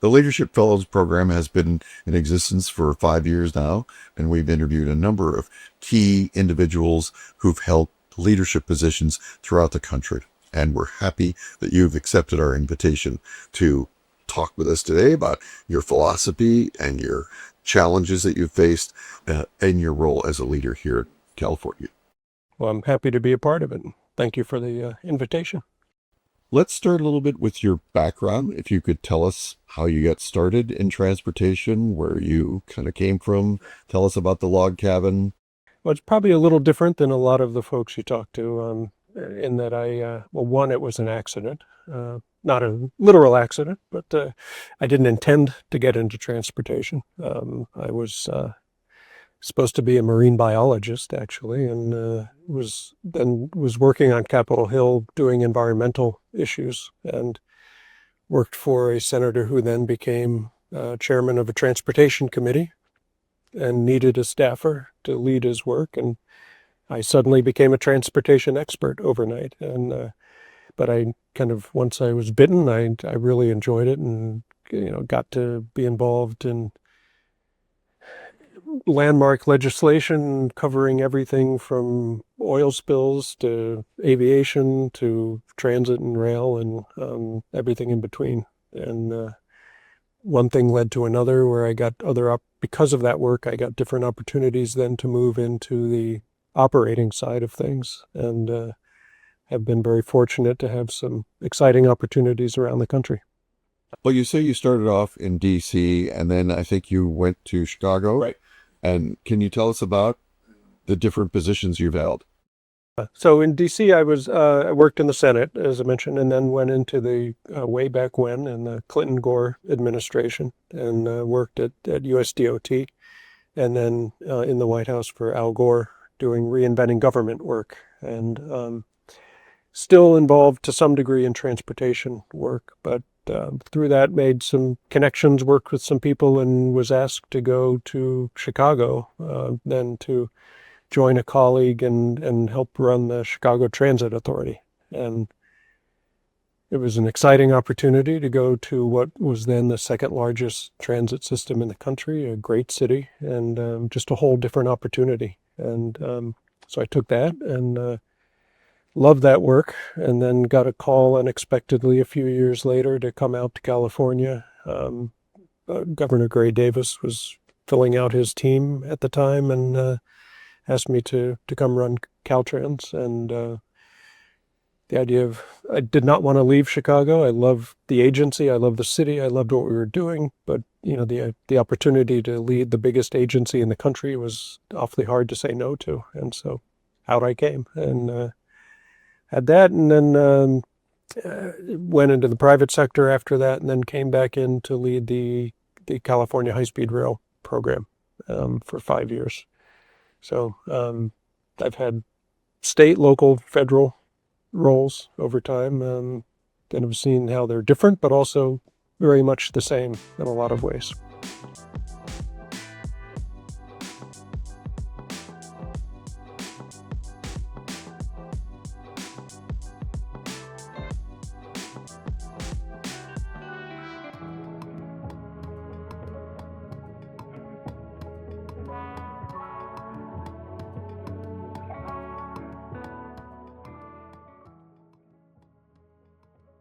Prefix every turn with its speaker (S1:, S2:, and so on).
S1: The Leadership Fellows Program has been in existence for 5 years now, and we've interviewed a number of key individuals who've held leadership positions throughout the country. And we're happy that you've accepted our invitation to talk with us today about your philosophy and your challenges that you've faced in your role as a leader here in California.
S2: Well, I'm happy to be a part of it. Thank you for the invitation.
S1: Let's start a little bit with your background. If you could tell us how you got started in transportation, where you kind of came from. Tell us about the log cabin.
S2: Well, it's probably a little different than a lot of the folks you talk to, in that one, it was an accident. Not a literal accident, but I didn't intend to get into transportation. I was supposed to be a marine biologist, actually, and was working on Capitol Hill doing environmental issues, and worked for a senator who then became chairman of a transportation committee and needed a staffer to lead his work. And I suddenly became a transportation expert overnight. And but I kind of, once I was bitten, I really enjoyed it, and got to be involved in landmark legislation covering everything from oil spills to aviation to transit and rail, and everything in between. And one thing led to another, where I got because of that work, I got different opportunities then to move into the operating side of things, and have been very fortunate to have some exciting opportunities around the country.
S1: Well, you say you started off in D.C. and then I think you went to Chicago.
S2: Right.
S1: And can you tell us about the different positions you've held?
S2: So in DC, I worked in the Senate, as I mentioned, and then went into the way back when in the Clinton-Gore administration, and worked at USDOT, and then in the White House for Al Gore, doing reinventing government work, and still involved to some degree in transportation work, but through that made some connections, worked with some people, and was asked to go to Chicago, then to join a colleague and help run the Chicago Transit Authority. And it was an exciting opportunity to go to what was then the second largest transit system in the country, a great city, and just a whole different opportunity. And so I took that and loved that work, and then got a call unexpectedly a few years later to come out to California. Governor Gray Davis was filling out his team at the time, and asked me to come run Caltrans, and the idea of, I did not want to leave Chicago. I love the agency, I love the city, I loved what we were doing, but the opportunity to lead the biggest agency in the country was awfully hard to say no to, and so out I came, and had that, and then went into the private sector after that, and then came back in to lead the California High-Speed Rail program for 5 years. So I've had state, local, federal roles over time, and have seen how they're different, but also very much the same in a lot of ways.